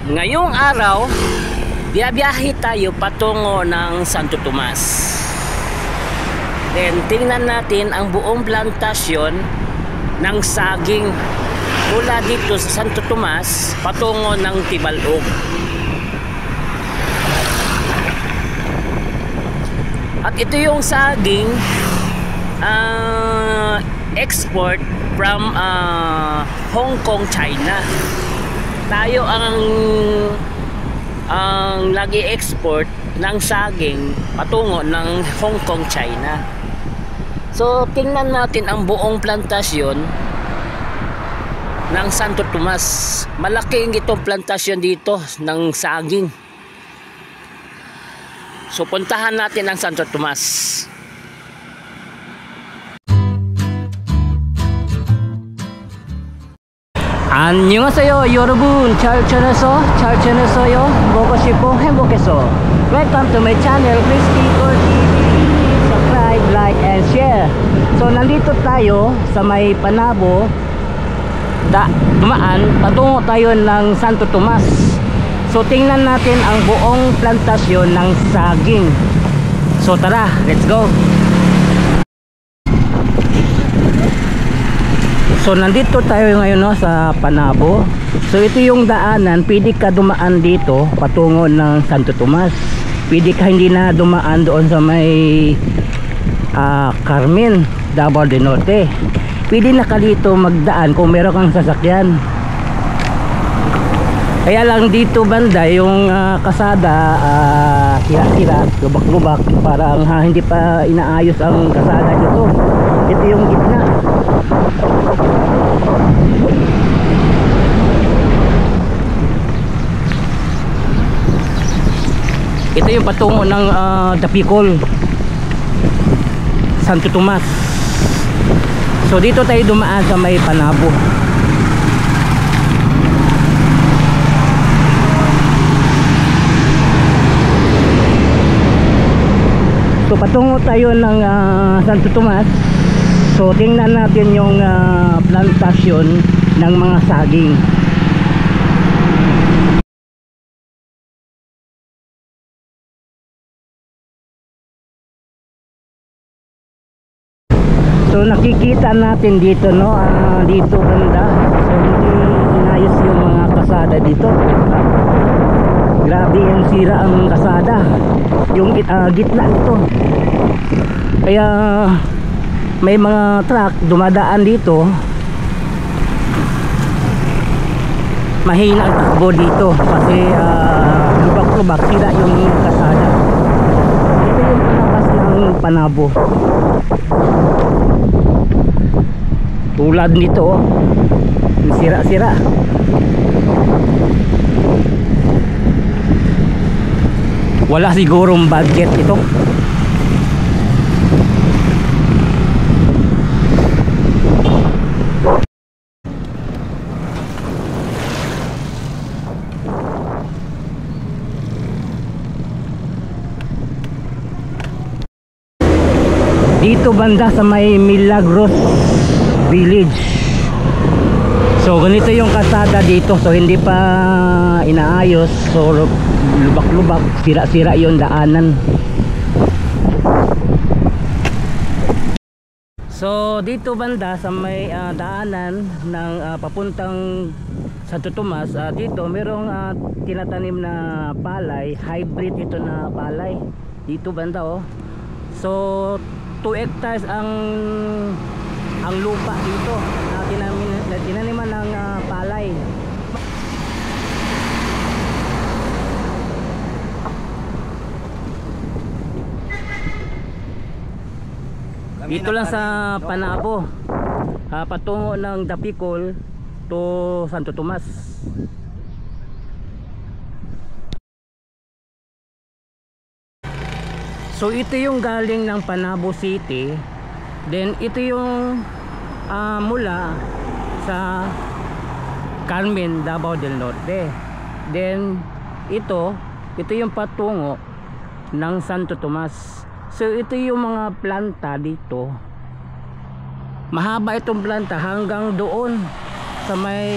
Ngayong araw, biyabiyahe tayo patungo ng Santo Tomas. Then tingnan natin ang buong plantasyon ng saging mula dito sa Santo Tomas patungo ng Tibalog. At ito yung saging export from Hong Kong, China. Tayo ang nag-i-export ng saging patungo ng Hong Kong, China. So tingnan natin ang buong plantasyon ng Santo Tomas. Malaking itong plantasyon dito ng saging. So puntahan natin ang Santo Tomas. 안녕하세요 여러분, 잘 지내서 보고 싶어 행복해서 welcome to my channel Crispy Core TV. Subscribe, like and share. So nandito tayo sa may Panabo, dumaan patungo tayo ng Santo Tomas. So tingnan natin ang buong plantasyon ng saging. So tara, let's go. So nandito tayo ngayon sa Panabo. So ito yung daanan, pwede ka dumaan dito patungo ng Santo Tomas. Pwede ka hindi na dumaan doon sa may Carmen, Davao del Norte. Pwede na ka dito magdaan kung meron kang sasakyan. Kaya lang dito banda yung kasada sira-sira, lubak-lubak, parang hindi pa inaayos ang kasada dito. Ito yung gitna. Ito yung patungo ng Dapicol, Santo Tomas. So dito tayo dumaan sa may Panabo. So patungo tayo ng Santo Tomas. So tingnan natin yung plantasyon ng mga saging. So nakikita natin dito dito banda. So hindi inayos yung mga kasada dito. Grabe yung sira ang kasada. Yung gitna nito. Kaya may mga truck dumadaan dito, mahina ang takbo dito kasi lubak-lubak, sira yung kasada. Ito yung palabas ng Panabo. Tulad nito, sira-sira. Wala sigurong budget ito. Dito banda sa may Milagros Village. So ganito yung kasada dito. So hindi pa inaayos. So lubak-lubak, sira-sira yung daanan. So dito banda sa may daanan ng papuntang Santo Tomas, dito merong tinatanim na palay, hybrid ito na palay. Dito banda So 2 hectares ang lupa dito na tinaniman ng palay. Dito lang sa Panabo, patungo ng Dapicol to Santo Tomas. So ito yung galing ng Panabo City. Then ito yung mula sa Carmen, Davao del Norte. Then ito yung patungo ng Santo Tomas. So ito yung mga planta dito. Mahaba itong planta hanggang doon sa may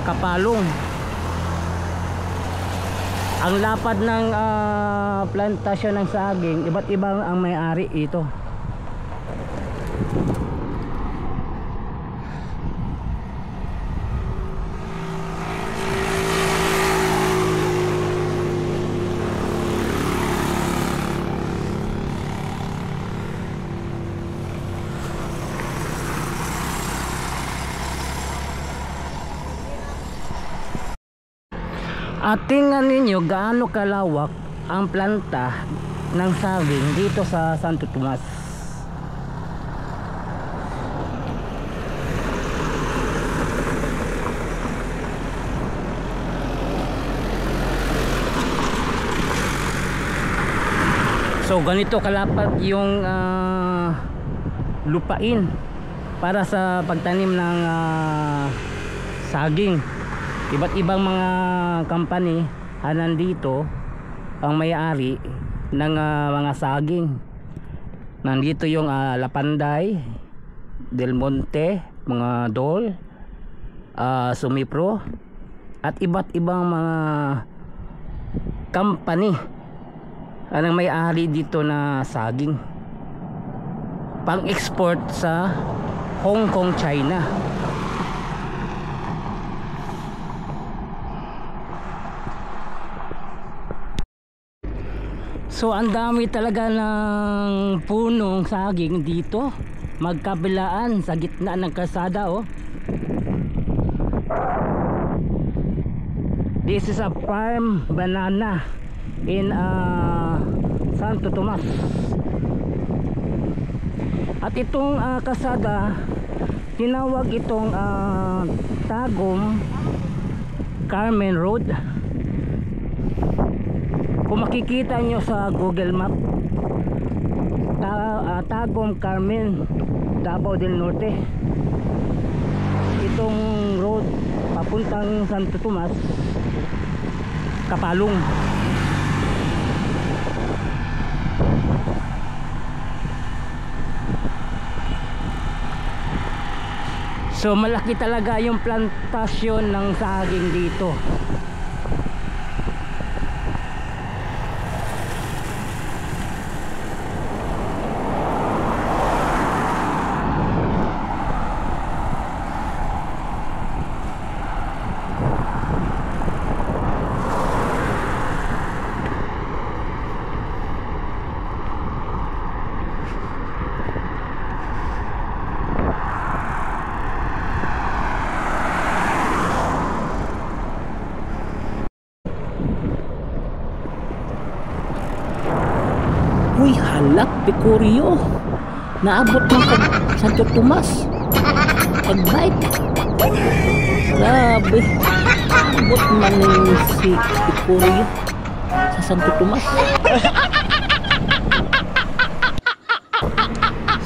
Kapalong. Ang lapad ng plantasyon ng saging, iba't ibang ang may-ari ito. At tingnan ninyo gaano kalawak ang planta ng saging dito sa Santo Tomas. So ganito kalapad yung lupain para sa pagtanim ng saging. Iba't ibang mga company nandito ang may-ari ng mga saging. Nandito yung Lapanday, Del Monte, mga Dole, Sumipro, at iba't ibang mga company ang may-ari dito na saging pang-export sa Hong Kong, China. So ang dami talaga ng punong saging dito, magkabilaan sa gitna ng kalsada, oh. This is a farm banana in Santo Tomas. At itong kalsada, tinawag itong Tagum Carmen Road. Kung makikita nyo sa Google Map, Tagum Carmen, Davao del Norte, itong road papuntang Santo Tomas, Kapalong. So malaki talaga yung plantasyon ng saging dito. Uy, halak, Picurio. Naabot ng Santo Tomas. Pag-bike. Grabe. Naabot man si Picurio sa Santo Tomas.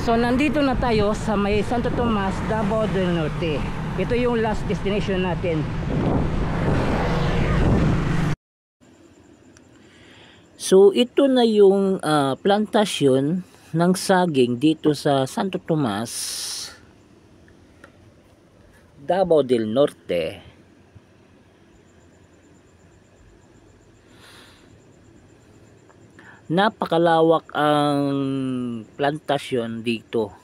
So nandito na tayo sa may Santo Tomas, Davao del Norte. Ito yung last destination natin. So ito na yung plantasyon ng saging dito sa Santo Tomas, Davao del Norte. Napakalawak ang plantasyon dito.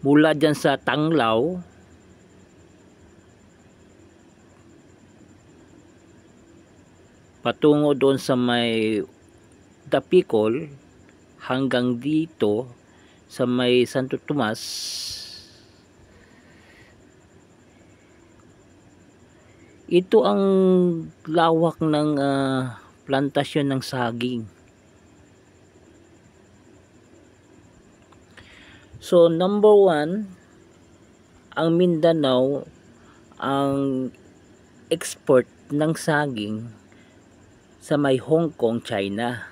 Mula dyan sa Tanglaw patungo doon sa may Dapicol hanggang dito sa may Santo Tomas. Ito ang lawak ng plantasyon ng saging. So number 1, ang Mindanao ang export ng saging sa may Hong Kong, China.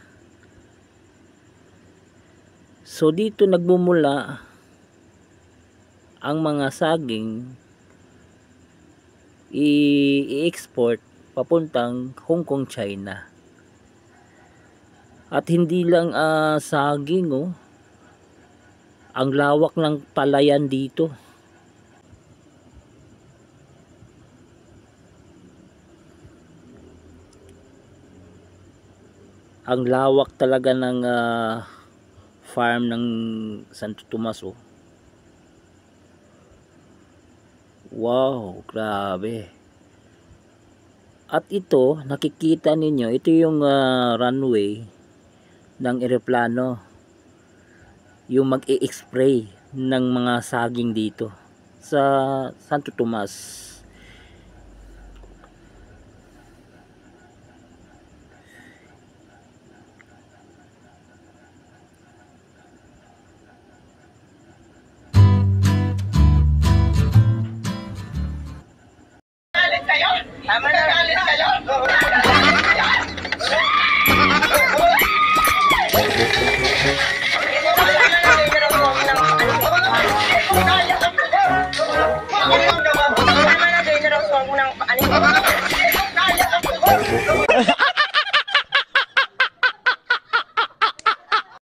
So dito nagmumula ang mga saging i-export papuntang Hong Kong, China. At hindi lang saging, Ang lawak ng palayan dito. Ang lawak talaga ng farm ng Santo Tomas, oh. Wow, grabe. At ito, nakikita ninyo, ito yung runway ng eroplano. Yung mag-i-spray ng mga saging dito sa Santo Tomas.